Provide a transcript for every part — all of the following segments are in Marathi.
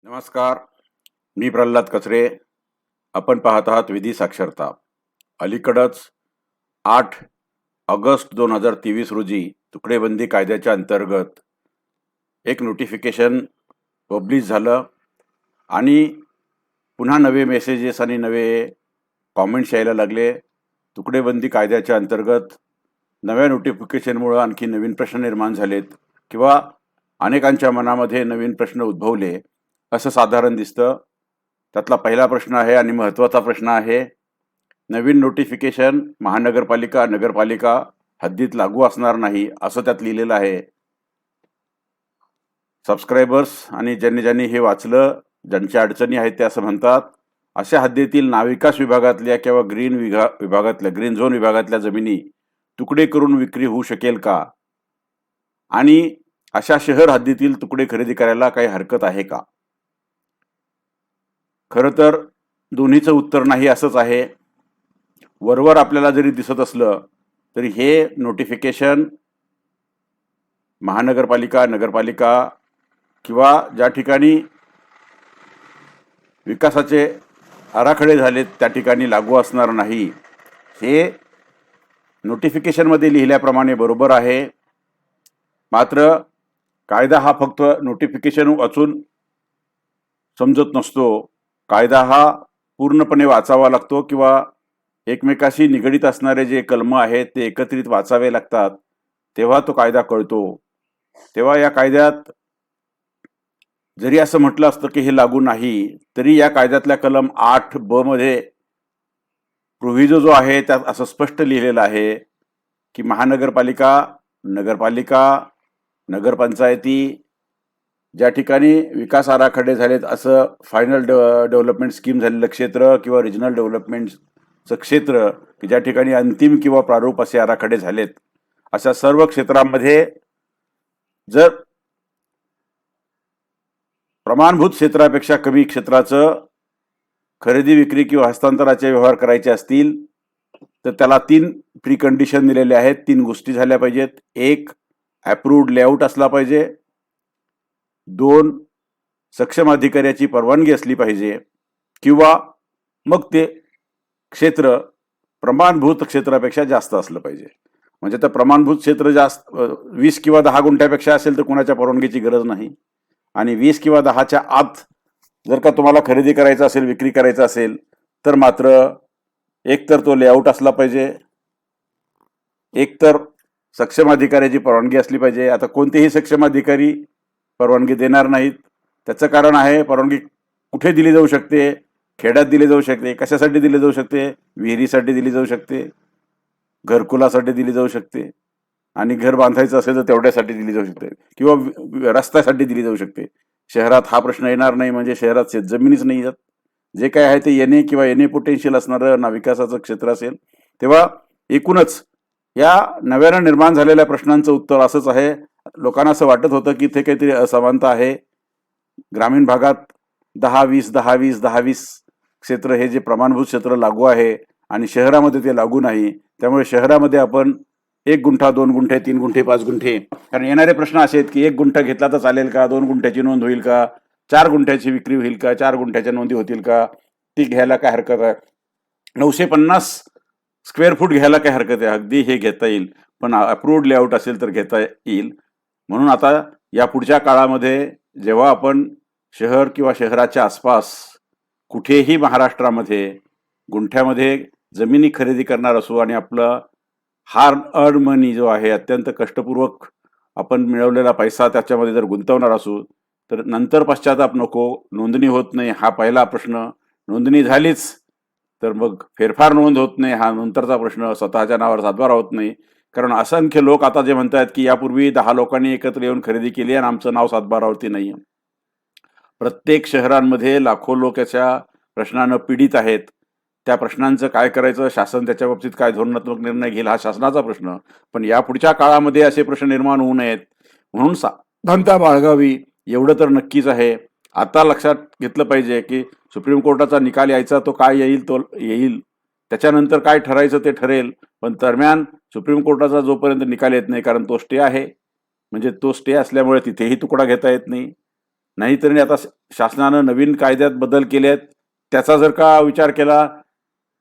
नमस्कार. मी प्रल्हाद कचरे. आपण पाहत आहात विधी साक्षरता. अलीकडंच 8 ऑगस्ट 2023 रोजी तुकडेबंदी कायद्याच्या अंतर्गत एक नोटिफिकेशन पब्लिश झालं आणि पुन्हा नवे मेसेजेस आणि नवे कॉमेंट्स यायला लागले. तुकडेबंदी कायद्याच्या अंतर्गत नव्या नोटिफिकेशनमुळं आणखी नवीन प्रश्न निर्माण झालेत किंवा अनेकांच्या मनामध्ये नवीन प्रश्न उद्भवले असं साधारण दिसतं. त्यातला पहिला प्रश्न आहे आणि महत्त्वाचा प्रश्न आहे, नवीन नोटिफिकेशन महानगरपालिका नगरपालिका हद्दीत लागू असणार नाही असं त्यात लिहिलेलं आहे. सबस्क्रायबर्स आणि ज्यांनी हे वाचलं, ज्यांच्या अडचणी आहेत ते असं म्हणतात, अशा हद्दीतील नाविकास विभागातल्या किंवा ग्रीन झोन विभागातल्या जमिनी तुकडे करून विक्री होऊ शकेल का, आणि अशा शहर हद्दीतील तुकडे खरेदी करायला काही हरकत आहे का? खरं तर दोन्हीचं उत्तर नाही असंच आहे. वरवर आपल्याला जरी दिसत असलं तरी हे नोटिफिकेशन महानगरपालिका नगरपालिका किंवा ज्या ठिकाणी विकासाचे आराखडे झालेत त्या ठिकाणी लागू असणार नाही. हे नोटिफिकेशनमध्ये लिहिल्याप्रमाणे बरोबर आहे. मात्र कायदा हा फक्त नोटिफिकेशन वाचून समजत नसतो. कायदा हा पूर्णपणे वाचावा लागतो किंवा एकमेकाशी निगडीत असणारे जे कलम आहेत ते एकत्रित वाचावे लागतात, तेव्हा तो कायदा कळतो. तेव्हा या कायद्यात जरी असं म्हटलं असतं की हे लागू नाही, तरी या कायद्यातल्या कलम 8B मध्ये प्रोव्हिजो जो आहे त्यात असं स्पष्ट लिहिलेलं आहे की महानगरपालिका नगरपालिका नगरपंचायती ज्या ठिकाणी विकास आराखडे झालेत, असं फायनल डेव्हलपमेंट स्कीम झालेलं क्षेत्र किंवा रिजनल डेव्हलपमेंटचं क्षेत्र की ज्या ठिकाणी अंतिम किंवा प्रारूप असे आराखडे झालेत, अशा सर्व क्षेत्रामध्ये जर प्रमाणभूत क्षेत्रापेक्षा कमी क्षेत्राचं खरेदी विक्री किंवा हस्तांतराचे व्यवहार करायचे असतील तर त्याला 3 प्रीकंडिशन दिलेले आहेत. 3 गोष्टी झाल्या पाहिजेत. 1, अप्रूव्ड लेआउट असला पाहिजे. 2, सक्षम अधिकाऱ्याची परवानगी असली पाहिजे किंवा मग ते क्षेत्र प्रमाणभूत क्षेत्रापेक्षा जास्त असलं पाहिजे. म्हणजे तर प्रमाणभूत क्षेत्र जास्त 20 किंवा 10 गुंठ्यापेक्षा असेल तर कोणाच्या परवानगीची गरज नाही, आणि 20 किंवा 10च्या आत जर का तुम्हाला खरेदी करायचं असेल, विक्री करायचं असेल, तर मात्र एकतर तो लेआउट असला पाहिजे, एकतर सक्षम अधिकाऱ्याची परवानगी असली पाहिजे. आता कोणतेही सक्षम अधिकारी परवानगी देणार नाहीत. त्याचं कारण आहे, परवानगी कुठे दिली जाऊ शकते? खेड्यात दिली जाऊ शकते. कशासाठी दिली जाऊ शकते? विहिरीसाठी दिली जाऊ शकते, घरकुलासाठी दिली जाऊ शकते, आणि घर बांधायचं असेल तर तेवढ्यासाठी दिली जाऊ शकते, किंवा रस्त्यासाठी दिली जाऊ शकते. शहरात हा प्रश्न येणार नाही, म्हणजे शहरात शेतजमिनीच नाही आहेत. जे काय आहे ते एनए किंवा एनए पोटेन्शियल असणारं विकासाचं क्षेत्र असेल. तेव्हा एकूणच या नव्यानं निर्माण झालेल्या प्रश्नांचं उत्तर असंच आहे. लोकांना असं वाटत होतं की इथे काहीतरी असमानता आहे. ग्रामीण भागात 10-20 10-20 10-20 क्षेत्र हे जे प्रमाणभूत क्षेत्र लागू आहे आणि शहरामध्ये ते लागू नाही. त्यामुळे शहरामध्ये आपण 1 गुंठा 2 गुंठे 3 गुंठे 5 गुंठे, कारण येणारे प्रश्न असे आहेत की 1 गुंठा घेतला तर चालेल का, 2 गुंठ्याची नोंद होईल का, 4 गुंठ्याची विक्री होईल का, 4 गुंठ्याच्या नोंदी होतील का, ती घ्यायला काय हरकत आहे, 950 स्क्वेअर फूट घ्यायला काय हरकत आहे, अगदी हे घेता येईल. पण अप्रूव्ड लेआउट असेल तर घेता येईल. म्हणून आता या पुढच्या काळामध्ये जेव्हा आपण शहर किंवा शहराच्या आसपास कुठेही महाराष्ट्रामध्ये गुंठ्यामध्ये जमिनी खरेदी करणार असू आणि आपलं हार्ड अर्न मनी जो आहे, अत्यंत कष्टपूर्वक आपण मिळवलेला पैसा त्याच्यामध्ये जर गुंतवणार असू, तर नंतर पश्चाताप नको. नोंदणी होत नाही हा पहिला प्रश्न. नोंदणी झालीच तर मग फेरफार नोंद होत नाही हा नंतरचा प्रश्न. स्वतःच्या नावावर सातबारा होत नाही, कारण असंख्य लोक आता जे म्हणतात की यापूर्वी 10 लोकांनी एकत्र येऊन खरेदी केली आणि आमचं नाव सातबारावरती नाही. प्रत्येक शहरांमध्ये लाखो लोक याच्या प्रश्नानं पीडित आहेत. त्या प्रश्नांचं काय करायचं, शासन त्याच्या बाबतीत काय धोरणात्मक निर्णय घेईल हा शासनाचा प्रश्न. पण या पुढच्या काळामध्ये असे प्रश्न निर्माण होऊ नयेत म्हणून सावधानता बाळगावी एवढं तर नक्कीच आहे. आता लक्षात घेतलं पाहिजे की सुप्रीम कोर्टाचा निकाल यायचा तो काय येईल तो येईल, त्याच्यानंतर काय ठरायचं ते ठरेल. पण दरम्यान सुप्रीम कोर्टाचा जोपर्यंत निकाल येत नाही, कारण तो स्टे आहे, म्हणजे तो स्टे असल्यामुळे तिथेही तुकडा घेता येत नाही. नाहीतरी आता शासनानं नवीन कायद्यात बदल केले आहेत, त्याचा जर का विचार केला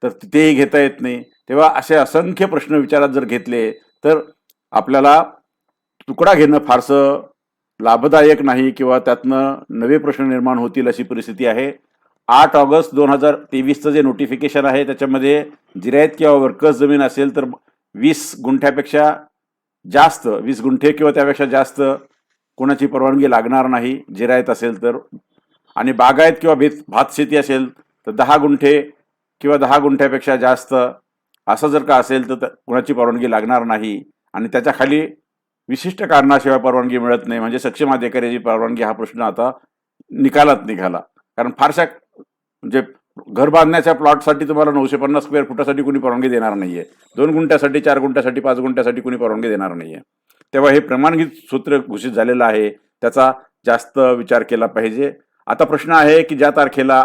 तर तेही घेता येत नाही. तेव्हा असे असंख्य प्रश्न विचारात जर घेतले तर आपल्याला तुकडा घेणं फारसं लाभदायक नाही किंवा त्यातनं नवे प्रश्न निर्माण होतील अशी परिस्थिती आहे. 8 ऑगस्ट 2023चं जे नोटिफिकेशन आहे त्याच्यामध्ये जिरायत किंवा वर्कर्स जमीन असेल तर 20 गुंठ्यापेक्षा जास्त, 20 गुंठे किंवा त्यापेक्षा जास्त कोणाची परवानगी लागणार नाही जिरायत असेल तर. आणि बागायत किंवा भात शेती असेल तर 10 गुंठे किंवा 10 गुंठ्यापेक्षा जास्त असं जर का असेल तर कोणाची परवानगी लागणार नाही. आणि त्याच्या खाली विशिष्ट कारणाशिवाय परवानगी मिळत नाही, म्हणजे सक्षम अधिकाऱ्याची परवानगी हा प्रश्न आता निकालात निघाला. कारण फारशा म्हणजे घर बांधण्याच्या प्लॉटसाठी तुम्हाला 950 स्क्वेअर फुटासाठी कोणी परवानगी देणार नाहीये. 2 गुंठ्यासाठी, 4 गुंठ्यासाठी, 5 गुंठ्यासाठी कोणी परवानगी देणार नाहीये. तेव्हा हे प्रमाणित सूत्र घोषित झालेलं आहे, त्याचा जास्त विचार केला पाहिजे. आता प्रश्न आहे की ज्या तारखेला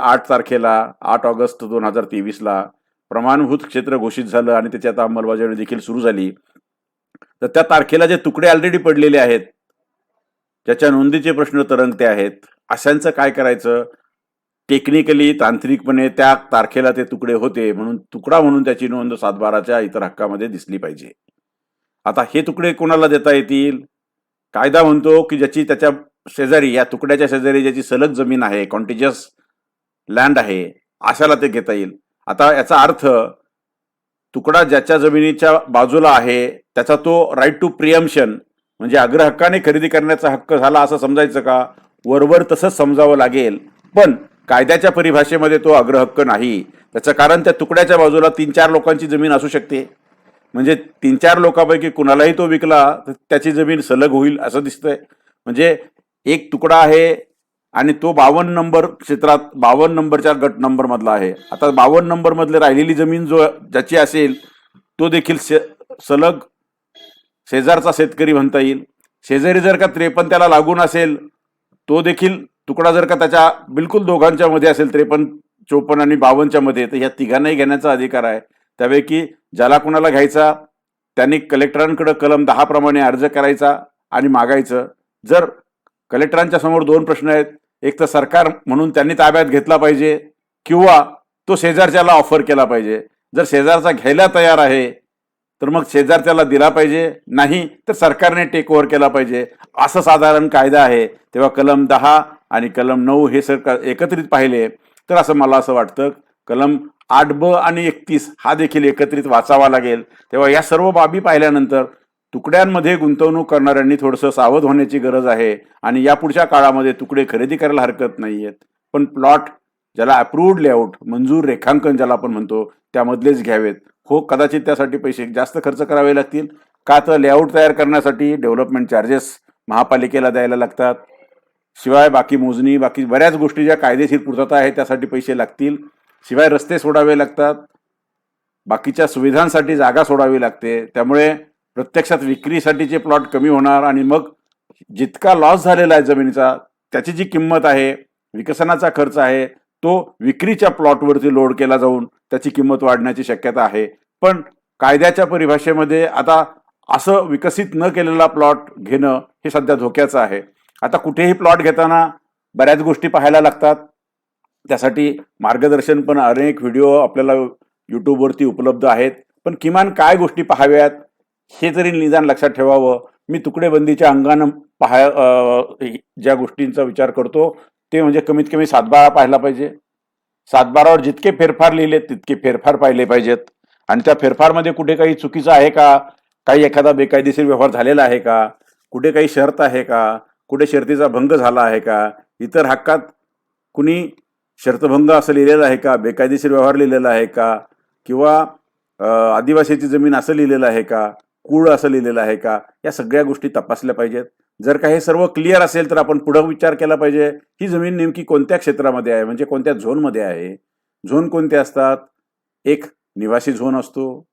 8 ऑगस्ट 2023ला प्रमाणभूत क्षेत्र घोषित झालं आणि त्याची आता अंमलबजावणी देखील सुरू झाली, तर त्या तारखेला जे तुकडे ऑलरेडी पडलेले आहेत, ज्याच्या नोंदीचे प्रश्न तरंगते आहेत, अशांचं काय करायचं? टेक्निकली, तांत्रिकपणे त्या तारखेला ते तुकडे होते म्हणून तुकडा म्हणून त्याची नोंद 7/12च्या इतर हक्कामध्ये दिसली पाहिजे. आता हे तुकडे कोणाला देता येतील? कायदा म्हणतो की ज्याची त्याच्या शेजारी, या तुकड्याच्या शेजारी ज्याची सलग जमीन आहे, कॉन्टिजियस लँड आहे, अशाला ते घेता येईल. आता याचा अर्थ तुकडा ज्याच्या जमिनीच्या बाजूला आहे त्याचा तो राईट टू प्रियम्पशन म्हणजे अग्रहक्काने खरेदी करण्याचा हक्क झाला असं समजायचं का? वरवर तसंच समजावं लागेल, पण कायद्याच्या परिभाषेमध्ये तो अग्रहक्क नाही. त्याचं कारण त्या तुकड्याच्या बाजूला 3-4 लोकांची जमीन असू शकते, म्हणजे 3-4 लोकांपैकी कुणालाही तो विकला तर त्याची जमीन सलग होईल असं दिसतंय. म्हणजे एक तुकडा आहे आणि तो 52 नंबर क्षेत्रात 52 नंबरच्या गट नंबर मधला आहे. आता 52 नंबर मधले राहिलेली जमीन जो ज्याची असेल तो देखील सलग शेजारचा शेतकरी म्हणता येईल. शेजारी जर का 53 त्याला लागून असेल, तो देखील तुकडा जर का त्याच्या बिलकुल दोघांच्या मध्ये असेल, 53, 54 आणि 52च्या मध्ये, तर ह्या तिघांनाही घेण्याचा अधिकार आहे. त्यापैकी ज्याला कुणाला घ्यायचा त्यांनी कलेक्टरांकडे कलम 10 प्रमाणे अर्ज करायचा आणि मागायचं. जर कलेक्टरांच्या समोर 2 प्रश्न आहेत, एक तर सरकार म्हणून त्यांनी ताब्यात घेतला पाहिजे किंवा तो शेजारच्याला ऑफर केला पाहिजे. जर शेजारचा घ्यायला तयार आहे तर मग शेजारच्याला दिला पाहिजे, नाही तर सरकारने टेक ओव्हर केला पाहिजे, असं साधारण कायदा आहे. तेव्हा कलम 10 आणि कलम 9 हे सरकार एकत्रित पाहिले तर असं मला असं वाटतं कलम 8ब आणि 31 हा देखील एकत्रित वाचावा लागेल. तेव्हा या सर्व बाबी पाहिल्यानंतर तुकड्यांमध्ये गुंतवणूक करणाऱ्यांनी थोडंसं सावध होण्याची गरज आहे आणि या पुढच्या काळामध्ये तुकडे खरेदी करायला हरकत नाहीयेत, पण प्लॉट ज्याला अप्रूव्ड लेआउट, मंजूर रेखांकन ज्याला आपण म्हणतो, त्यामधलेच घ्यावेत. हो, कदाचित त्यासाठी पैसे जास्त खर्च करावे लागतील, का तर लेआउट तयार करण्यासाठी डेव्हलपमेंट चार्जेस महापालिकेला द्यायला लागतात, शिवाय बाकी मोजणी, बाकी बऱ्याच गोष्टी ज्या कायदेशीर पूर्तता आहे त्यासाठी पैसे लागतील, शिवाय रस्ते सोडावे लागतात, बाकीच्या सुविधांसाठी जागा सोडावी लागते. त्यामुळे प्रत्यक्षात विक्रीसाठीचे प्लॉट कमी होणार आणि मग जितका लॉस झालेला आहे जमिनीचा त्याची जी किंमत आहे, विकसनाचा खर्च आहे, तो विक्रीच्या प्लॉटवरती लोड केला जाऊन त्याची किंमत वाढण्याची शक्यता आहे. पण कायद्याच्या परिभाषेमध्ये आता असं विकसित न केलेला प्लॉट घेणं हे सध्या धोक्याचं आहे. आता कुठेही प्लॉट घेताना बऱ्याच गोष्टी पाहायला लागतात, त्यासाठी मार्गदर्शन पण अनेक व्हिडिओ आपल्याला यूट्यूबवरती उपलब्ध आहेत. पण किमान काय गोष्टी पाहाव्यात हे तरी निदान लक्षात ठेवावं. मी तुकडेबंदीच्या अंगानं ज्या गोष्टींचा विचार करतो ते म्हणजे कमीत कमी 7/12 पाहायला पाहिजे. 7/12वर जितके फेरफार लिहिले तितके फेरफार पाहिले पाहिजेत आणि त्या फेरफारमध्ये कुठे काही चुकीचं आहे का, काही एखादा बेकायदेशीर व्यवहार झालेला आहे का, कुठे काही शर्त आहे का, कुठे शर्तीचा भंग झाला आहे का, इतर हक्कात कुणी शर्तभंग असं लिहिलेलं आहे का, बेकायदेशीर व्यवहार लिहिलेला आहे का, किंवा आदिवासीची जमीन असं लिहिलेलं आहे का, कूळ असं लिहिलेलं आहे का, या सगळ्या गोष्टी तपासल्या पाहिजेत. जर का हे सर्व क्लिअर असेल तर आपण पुढे विचार केला पाहिजे ही जमीन नेमकी कोणत्या क्षेत्रामध्ये आहे, म्हणजे कोणत्या झोनमध्ये आहे. झोन कोणते असतात? एक निवासी झोन असतो,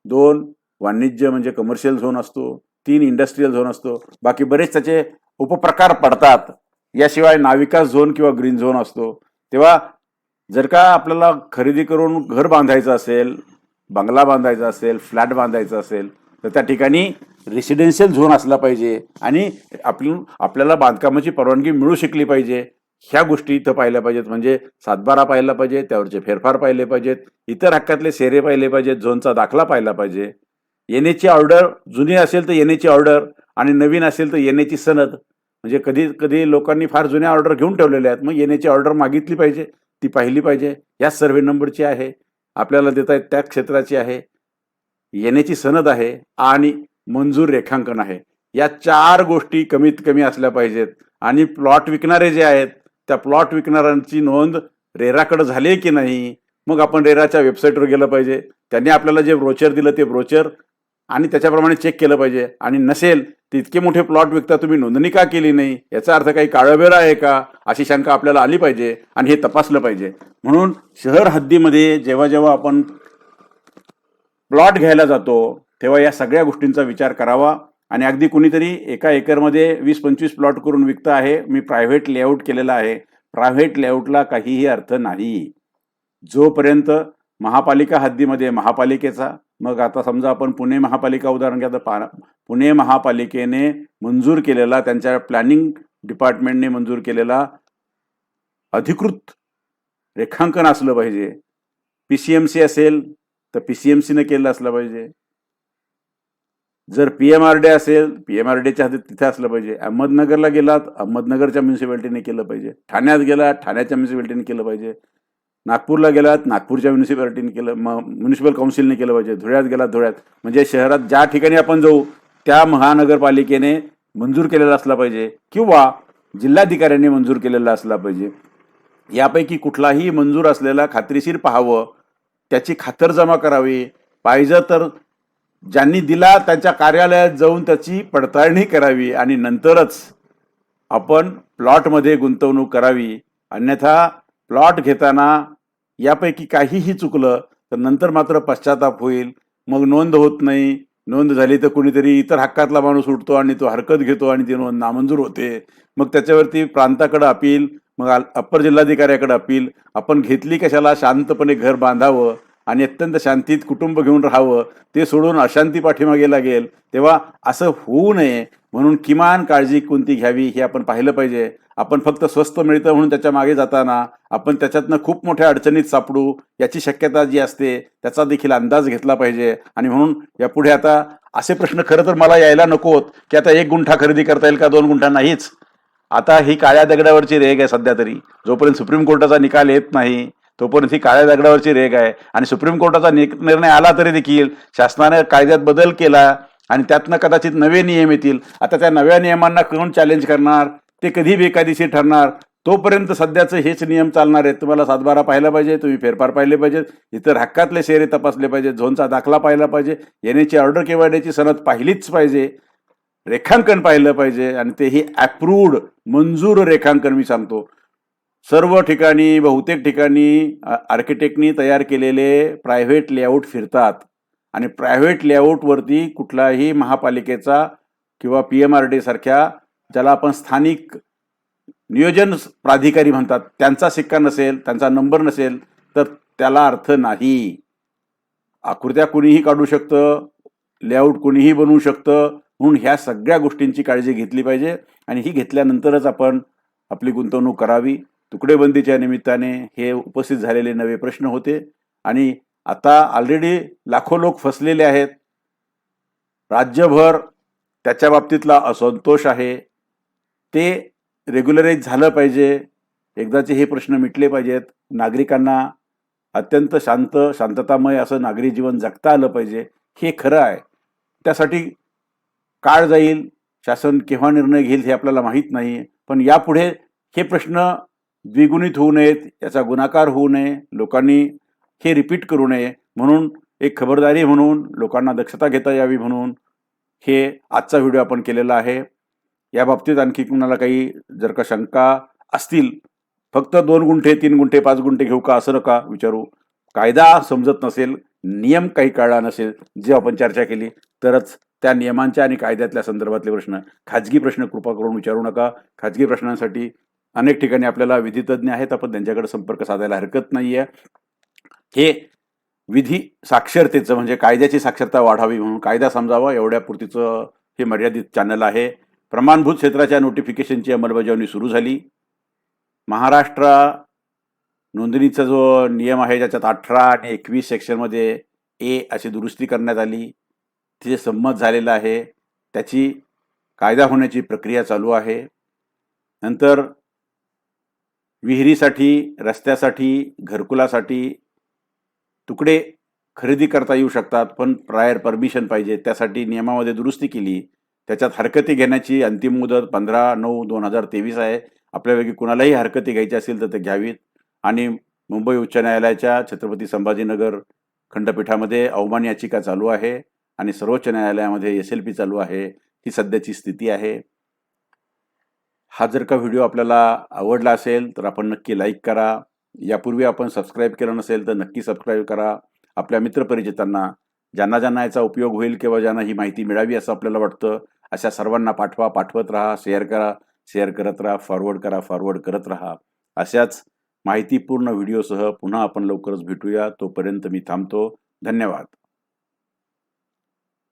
2 वाणिज्य म्हणजे कमर्शियल झोन असतो, 3 इंडस्ट्रीयल झोन असतो, बाकी बरेच त्याचे उपप्रकार पडतात. याशिवाय नाविकास झोन किंवा ग्रीन झोन असतो. तेव्हा जर का आपल्याला खरेदी करून घर बांधायचं असेल, बंगला बांधायचा असेल, फ्लॅट बांधायचा असेल तर त्या ठिकाणी रेसिडेन्शियल झोन असला पाहिजे आणि आपल्याला बांधकामाची परवानगी मिळू शकली पाहिजे. ह्या गोष्टी इथं पाहिल्या पाहिजेत. म्हणजे सातबारा पाहिला पाहिजे, त्यावरचे फेरफार पाहिले पाहिजेत, इतर हक्कातले सेरे पाहिले पाहिजेत, झोनचा दाखला पाहिला पाहिजे. येण्याची ऑर्डर जुनी असेल तर येण्याची ऑर्डर आणि नवीन असेल तर येण्याची सनद. म्हणजे कधी कधी लोकांनी फार जुन्या ऑर्डर घेऊन ठेवलेल्या आहेत, मग येण्याची ऑर्डर मागितली पाहिजे, ती पाहिली पाहिजे. या सर्व्हे नंबरची आहे, आपल्याला देता येत त्या क्षेत्राची आहे, येण्याची सनद आहे आणि मंजूर रेखांकन आहे. या 4 गोष्टी कमीत कमी असल्या पाहिजेत. आणि प्लॉट विकणारे जे आहेत त्या प्लॉट विकणाऱ्यांची नोंद रेराकडे झाली की नाही, मग आपण रेराच्या वेबसाईटवर गेलं पाहिजे, त्यांनी आपल्याला जे ब्रोचर दिलं ते ब्रोचर आणि त्याच्याप्रमाणे चेक केलं पाहिजे. आणि नसेल तर इतके मोठे प्लॉट विकता, तुम्ही नोंदणी का केली नाही, याचा अर्थ काही काळबेरा आहे का, अशी शंका आपल्याला आली पाहिजे आणि हे तपासलं पाहिजे. म्हणून शहर हद्दीमध्ये जेव्हा जेव्हा आपण प्लॉट घ्यायला जातो तेव्हा या सगळ्या गोष्टींचा विचार करावा. आणि अगदी कुणीतरी एका एकरमध्ये 20-25 प्लॉट करून विकतं आहे, मी प्रायव्हेट लेआउट केलेला आहे. प्रायव्हेट लेआउटला काहीही अर्थ नाही. जोपर्यंत महापालिका हद्दीमध्ये महापालिकेचा, मग आता समजा आपण पुणे महापालिका उदाहरण घ्या, तर पुणे महापालिकेने मंजूर केलेला, त्यांच्या प्लॅनिंग डिपार्टमेंटने मंजूर केलेला अधिकृत रेखांकन असलं पाहिजे. PCMC असेल तर PCMCने केलं असलं पाहिजे. जर PMRD असेल, PMRDच्या हद्दीत तिथे असलं पाहिजे. अहमदनगरला गेलात, अहमदनगरच्या म्युन्सिपॅलिटीने केलं पाहिजे. ठाण्यात गेलात, ठाण्याच्या म्युन्सिपॅलिटीने केलं पाहिजे. नागपूरला गेलात, नागपूरच्या म्युन्सिपॅलिटीने केलं, म्युन्सिपल काउन्सिलने केलं पाहिजे. धुळ्यात गेलात, धुळ्यात. म्हणजे शहरात ज्या ठिकाणी आपण जाऊ त्या महानगरपालिकेने मंजूर केलेला असला पाहिजे किंवा जिल्हाधिकाऱ्यांनी मंजूर केलेला असला पाहिजे. यापैकी कुठलाही मंजूर असलेला खात्रीशीर पाहावं, त्याची खातरजमा करावी. पाहिजे तर ज्यांनी दिला त्यांच्या कार्यालयात जाऊन त्याची पडताळणी करावी आणि नंतरच आपण प्लॉटमध्ये गुंतवणूक करावी. अन्यथा प्लॉट घेताना यापैकी काहीही चुकलं तर नंतर मात्र पश्चाताप होईल. मग नोंद होत नाही, नोंद झाली तर कुणीतरी इतर हक्कातला माणूस उठतो आणि तो हरकत घेतो आणि ती नोंद नामंजूर होते. मग त्याच्यावरती प्रांताकडे अपील, मग अप्पर जिल्हाधिकाऱ्याकडे अपील. आपण घेतली कशाला, शांतपणे घर बांधावं आणि अत्यंत शांतीत कुटुंब घेऊन राहावं, ते सोडून अशांती पाठीमागे लागेल. तेव्हा असं होऊ नये म्हणून किमान काळजी कोणती घ्यावी हे आपण पाहिलं पाहिजे. आपण फक्त स्वस्त मिळतं म्हणून त्याच्या मागे जाताना आपण त्याच्यातनं खूप मोठ्या अडचणीत सापडू याची शक्यता जी असते त्याचा देखील अंदाज घेतला पाहिजे. आणि म्हणून यापुढे आता असे प्रश्न खरं तर मला यायला नकोत की आता 1 गुंठा खरेदी करता येईल का, 2 गुंठा नाहीच. आता ही काळ्या दगडावरची रेग आहे सध्या तरी. जोपर्यंत सुप्रीम कोर्टाचा निकाल येत नाही तोपर्यंत ही काळ्या दगडावरची रेग आहे. आणि सुप्रीम कोर्टाचा निर्णय आला तरी देखील शासनाने कायद्यात बदल केला आणि त्यातनं कदाचित नवे नियम येतील. आता त्या नव्या नियमांना कोण चॅलेंज करणार, ते कधी बेकायदेशीर ठरणार, तोपर्यंत सध्याचं हेच नियम चालणार आहेत. तुम्हाला 7/12 पाहिला पाहिजे, तुम्ही फेरफार पाहिले पाहिजेत, इतर हक्कातले शेरे तपासले पाहिजेत, झोनचा दाखला पाहिला पाहिजे, येण्याची ऑर्डर किंवा देण्याची सनद पाहिलीच पाहिजे, रेखांकन पाहिलं पाहिजे आणि तेही अप्रूव्ड मंजूर रेखांकन. मी सांगतो सर्व ठिकाणी, बहुतेक ठिकाणी आर्किटेक्टनी तयार केलेले प्रायव्हेट लेआउट फिरतात आणि प्रायव्हेट लेआउटवरती कुठलाही महापालिकेचा किंवा PMRD सारख्या, ज्याला आपण स्थानिक नियोजन प्राधिकारी म्हणतात, त्यांचा सिक्का नसेल, त्यांचा नंबर नसेल तर त्याला अर्थ नाही. आकृत्या कुणीही काढू शकतं, लेआउट कुणीही बनवू शकतं. म्हणून ह्या सगळ्या गोष्टींची काळजी घेतली पाहिजे आणि ही घेतल्यानंतरच आपण आपली गुंतवणूक करावी. तुकडेबंदीच्या निमित्ताने हे उपस्थित झालेले नवे प्रश्न होते आणि आता ऑलरेडी लाखो लोक फसलेले आहेत. राज्यभर त्याच्या बाबतीतला असंतोष आहे, ते रेग्युलराईज झालं पाहिजे. एकदाचे हे प्रश्न मिटले पाहिजेत. नागरिकांना अत्यंत शांततामय असं नागरी जीवन जगता आलं पाहिजे. हे खरं आहे. त्यासाठी काळ जाईल, शासन केव्हा निर्णय घेईल हे आपल्याला माहीत नाही. पण यापुढे हे प्रश्न द्विगुणित होऊ नयेत, याचा गुणाकार होऊ नये, लोकांनी हे रिपीट करू नये म्हणून एक खबरदारी म्हणून लोकांना दक्षता घेता यावी म्हणून हे आजचा व्हिडिओ आपण केलेला आहे. या बाबतीत आणखी कुणाला काही जर का शंका असतील, फक्त 2 गुंठे, 3 गुंठे, 5 गुंठे घेऊ का असं नका विचारू. कायदा समजत नसेल, नियम काही कळला नसेल, जे आपण चर्चा केली, तरच त्या नियमांच्या आणि कायद्यातल्या संदर्भातले प्रश्न, खाजगी प्रश्न कृपा करून विचारू नका. खाजगी प्रश्नांसाठी अनेक ठिकाणी आपल्याला विधितज्ञ आहेत, आपण त्यांच्याकडे संपर्क साधायला हरकत नाहीये. हे विधी साक्षरतेचं म्हणजे कायद्याची साक्षरता वाढावी म्हणून, कायदा समजावा एवढ्या पुरतीचं हे मर्यादित चॅनल आहे. प्रमाणभूत क्षेत्राच्या नोटिफिकेशनची अंमलबजावणी सुरू झाली. महाराष्ट्र नोंदणीचा जो नियम आहे ज्याच्यात 18 आणि 21 सेक्शनमध्ये ए अशी दुरुस्ती करण्यात आली, तिचे संमत झालेलं आहे. त्याची कायदा होण्याची प्रक्रिया चालू आहे. नंतर विहिरीसाठी, रस्त्यासाठी, घरकुलासाठी तुकडे खरेदी करता येऊ शकतात, पण प्रायर परमिशन पाहिजे. त्यासाठी नियमामध्ये दुरुस्ती केली. त्याच्यात हरकती घेण्याची अंतिम मुदत 15/9/2023 आहे. आपल्यापैकी कुणालाही हरकती घ्यायच्या असतील तर ते घ्यावीत. आणि मुंबई उच्च न्यायालयाच्या छत्रपती संभाजीनगर खंडपीठामध्ये अवमान याचिका चालू आहे आणि सर्वोच्च न्यायालयामध्ये SLP चालू आहे. ही सध्याची स्थिती आहे. हा जर का व्हिडिओ आपल्याला आवडला असेल तर आपण नक्की लाईक करा. यापूर्वी आपण सबस्क्राईब केलं नसेल तर नक्की सबस्क्राईब करा. आपल्या मित्रपरिचितांना, ज्यांना ज्यांना याचा उपयोग होईल किंवा ज्यांना ही माहिती मिळावी असं आपल्याला वाटतं, अशा सर्वांना पाठवा, पाठवत राहा, शेअर करा, शेअर करत राहा, फॉरवर्ड करा, फॉरवर्ड करत राहा. अशाच माहितीपूर्ण व्हिडिओसह पुन्हा आपण लवकरच भेटूया. तोपर्यंत मी थांबतो. धन्यवाद.